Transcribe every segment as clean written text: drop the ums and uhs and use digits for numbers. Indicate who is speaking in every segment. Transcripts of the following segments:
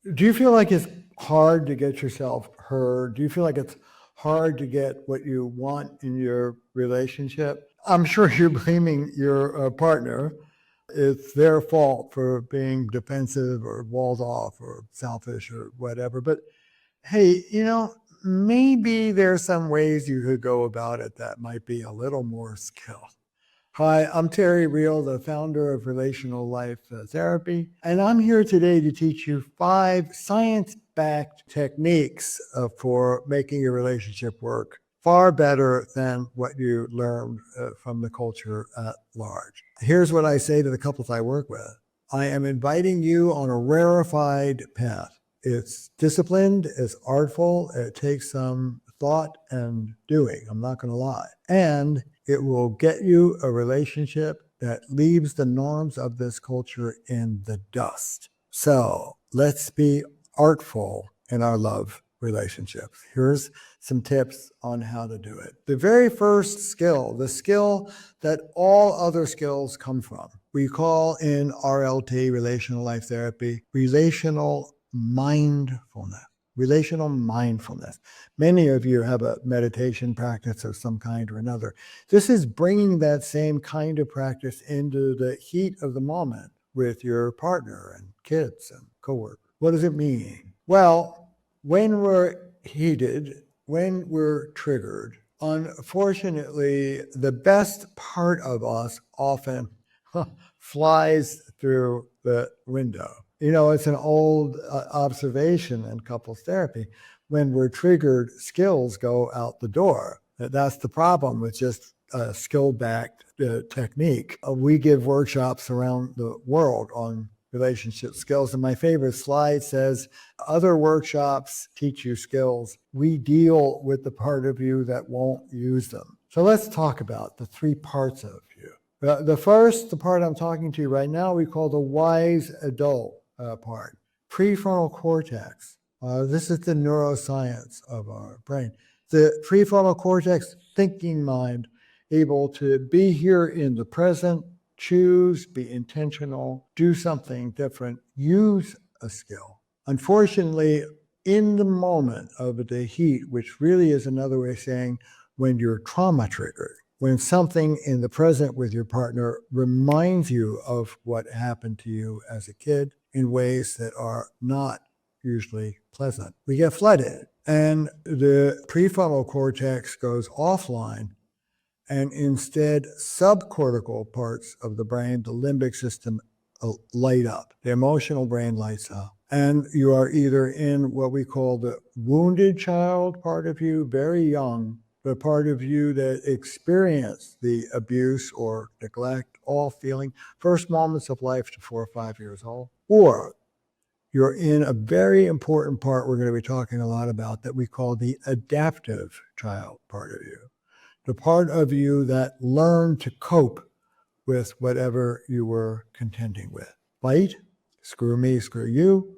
Speaker 1: Do you feel like it's hard to get yourself heard? Do you feel like it's hard to get what you want in your relationship? I'm sure you're blaming your partner. It's their fault for being defensive or walled off or selfish or whatever. But hey, maybe there's some ways you could go about it that might be a little more skill. Hi, I'm Terry Real, the founder of Relational Life Therapy, and I'm here today to teach you 5 science-backed techniques for making your relationship work far better than what you learned from the culture at large. Here's what I say to the couples I work with. I am inviting you on a rarefied path. It's disciplined, it's artful, it takes some thought and doing, I'm not going to lie. And it will get you a relationship that leaves the norms of this culture in the dust. So let's be artful in our love relationships. Here's some tips on how to do it. The very first skill, the skill that all other skills come from, we call in RLT, Relational Life Therapy, relational mindfulness. Relational mindfulness. Many of you have a meditation practice of some kind or another. This is bringing that same kind of practice into the heat of the moment with your partner and kids and coworkers. What does it mean? Well, when we're heated, when we're triggered, unfortunately, the best part of us often flies through the window. It's an old observation in couples therapy. When we're triggered, skills go out the door. That's the problem with just skill-backed technique. We give workshops around the world on relationship skills. And my favorite slide says, other workshops teach you skills. We deal with the part of you that won't use them. So let's talk about the 3 parts of you. The part I'm talking to you right now, we call the wise adult part, prefrontal cortex. This is the neuroscience of our brain. The prefrontal cortex, thinking mind, able to be here in the present, choose, be intentional, do something different, use a skill. Unfortunately, in the moment of the heat, which really is another way of saying when you're trauma triggered, when something in the present with your partner reminds you of what happened to you as a kid in ways that are not usually pleasant, we get flooded. And the prefrontal cortex goes offline, and instead subcortical parts of the brain, the limbic system, light up. The emotional brain lights up. And you are either in what we call the wounded child part of you, very young, the part of you that experienced the abuse or neglect, all feeling, first moments of life to 4 or 5 years old, or you're in a very important part we're going to be talking a lot about that we call the adaptive child part of you, the part of you that learned to cope with whatever you were contending with. Fight, screw me, screw you.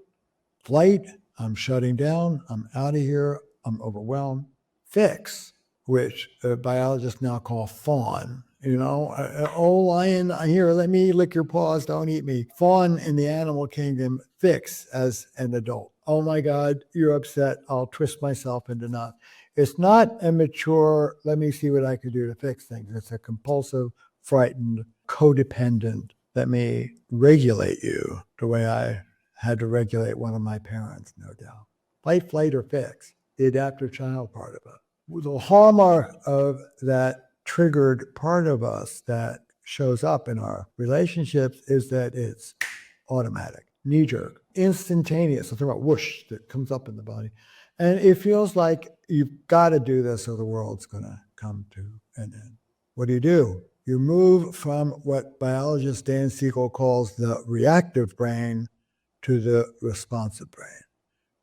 Speaker 1: Flight, I'm shutting down, I'm out of here, I'm overwhelmed. Fix, which biologists now call fawn. Oh, lion, here, let me lick your paws, don't eat me. Fawn in the animal kingdom, fix as an adult. Oh my God, you're upset, I'll twist myself into knots. It's not a mature, let me see what I can do to fix things. It's a compulsive, frightened, codependent, let me regulate you the way I had to regulate one of my parents, no doubt. Fight, flight, or fix, the adaptive child part of it. The hallmark of that triggered part of us that shows up in our relationships is that it's automatic, knee-jerk, instantaneous. I'm talking about whoosh that comes up in the body. And it feels like you've got to do this or the world's going to come to an end. What do? You move from what biologist Dan Siegel calls the reactive brain to the responsive brain.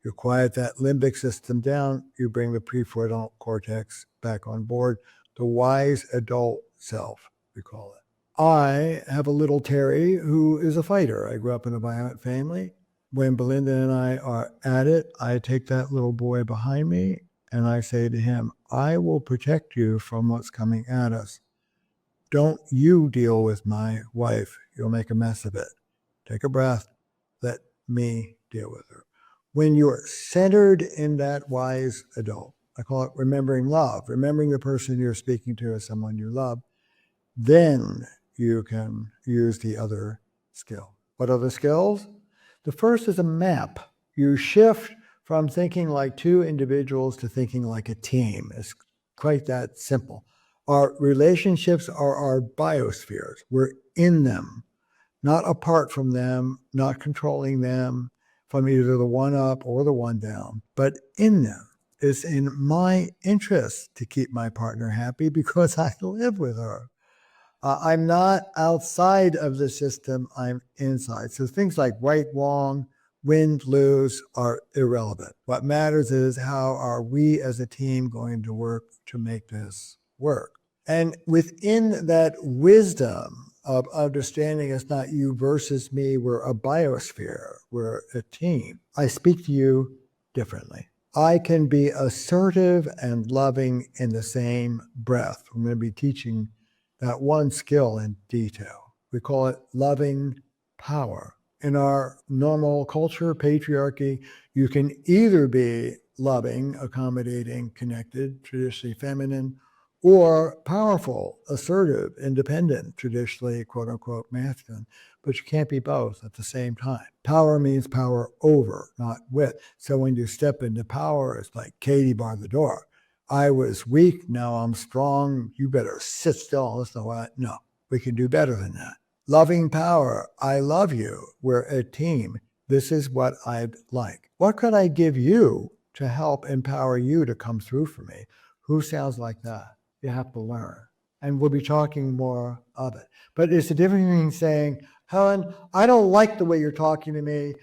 Speaker 1: You quiet that limbic system down, you bring the prefrontal cortex back on board, the wise adult self, we call it. I have a little Terry who is a fighter. I grew up in a violent family. When Belinda and I are at it, I take that little boy behind me and I say to him, I will protect you from what's coming at us. Don't you deal with my wife. You'll make a mess of it. Take a breath. Let me deal with her. When you're centered in that wise adult, I call it remembering love, remembering the person you're speaking to as someone you love, then you can use the other skill. What are the skills? The first is a map. You shift from thinking like two individuals to thinking like a team. It's quite that simple. Our relationships are our biospheres. We're in them, not apart from them, not controlling them from either the one up or the one down, but in them. It's in my interest to keep my partner happy because I live with her. I'm not outside of the system, I'm inside. So things like right, wrong, win, lose are irrelevant. What matters is how are we as a team going to work to make this work? And within that wisdom of understanding it's not you versus me, we're a biosphere, we're a team, I speak to you differently. I can be assertive and loving in the same breath. I'm going to be teaching that one skill in detail. We call it loving power. In our normal culture, patriarchy, you can either be loving, accommodating, connected, traditionally feminine, or powerful, assertive, independent, traditionally quote unquote masculine. But you can't be both at the same time. Power means power over, not with. So when you step into power, it's like Katie bar the door. I was weak, now I'm strong. You better sit still. Listen to what? No, we can do better than that. Loving power, I love you. We're a team. This is what I'd like. What could I give you to help empower you to come through for me? Who sounds like that? You have to learn. And we'll be talking more of it. But it's a difference between saying, Helen, I don't like the way you're talking to me.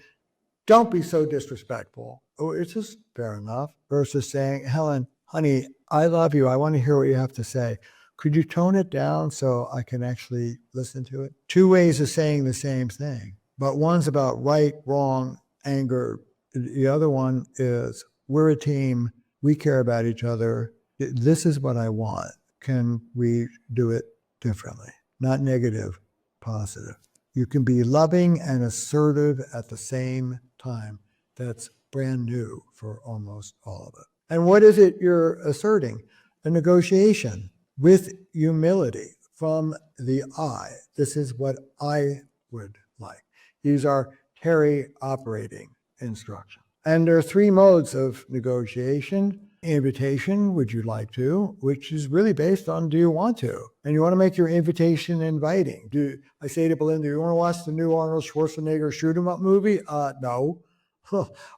Speaker 1: Don't be so disrespectful. Oh, it's just fair enough. Versus saying, Helen, honey, I love you. I want to hear what you have to say. Could you tone it down so I can actually listen to it? Two ways of saying the same thing, but one's about right, wrong, anger. The other one is we're a team. We care about each other. This is what I want. Can we do it differently? Not negative, positive. You can be loving and assertive at the same time. That's brand new for almost all of it. And what is it you're asserting? A negotiation with humility from the I. This is what I would like. These are Terry operating instructions. And there are three modes of negotiation. Invitation, would you like to, which is really based on do you want to? And you want to make your invitation inviting. I say to Belinda, you want to watch the new Arnold Schwarzenegger shoot 'em up movie? No.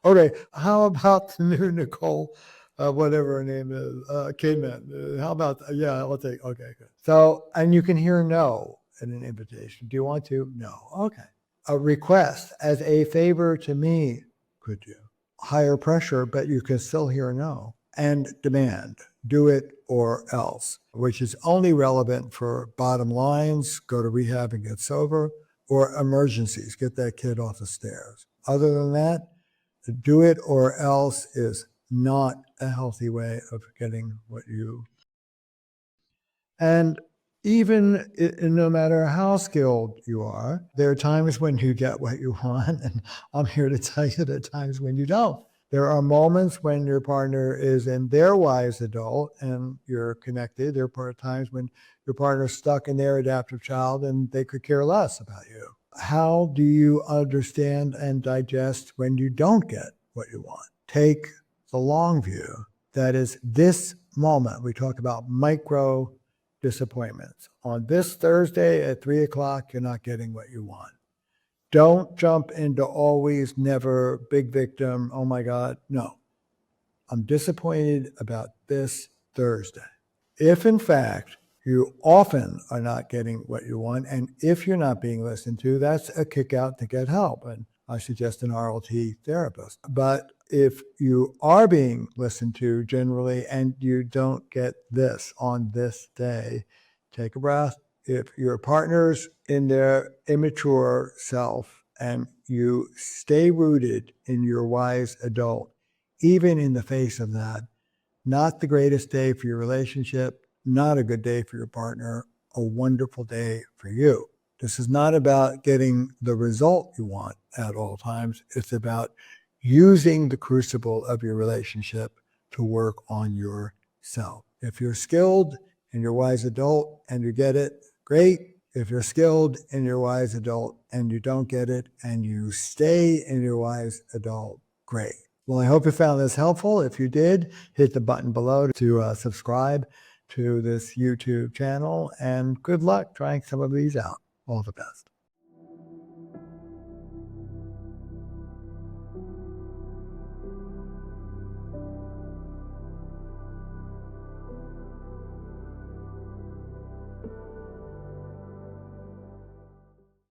Speaker 1: Okay, how about the new Nicole, whatever her name is, Kidman? How about, yeah, I'll take, okay, good. So, and you can hear no in an invitation. Do you want to? No. Okay. A request as a favor to me, could you? Higher pressure, but you can still hear no. And demand, do it or else, which is only relevant for bottom lines, go to rehab and get sober, or emergencies, get that kid off the stairs. Other than that, do it or else is not a healthy way of getting what you. And even no matter how skilled you are, there are times when you get what you want, and I'm here to tell you there are times when you don't. There are moments when your partner is in their wise adult and you're connected. There are times when your partner's stuck in their adaptive child and they could care less about you. How do you understand and digest when you don't get what you want? Take the long view. That is this moment. We talk about micro disappointments. On this Thursday at 3:00, you're not getting what you want. Don't jump into always, never, big victim. Oh my God. No. I'm disappointed about this Thursday. If in fact you often are not getting what you want, and if you're not being listened to, that's a kick out to get help. And I suggest an RLT therapist. But if you are being listened to generally and you don't get this on this day, take a breath. If your partner's in their immature self and you stay rooted in your wise adult, even in the face of that, not the greatest day for your relationship, not a good day for your partner, a wonderful day for you. This is not about getting the result you want at all times. It's about using the crucible of your relationship to work on yourself. If you're skilled and you're wise adult and you get it, great. If you're skilled and you're wise adult and you don't get it and you stay in your wise adult, great. Well, I hope you found this helpful. If you did, hit the button below to subscribe to this YouTube channel, and good luck trying some of these out. All the best.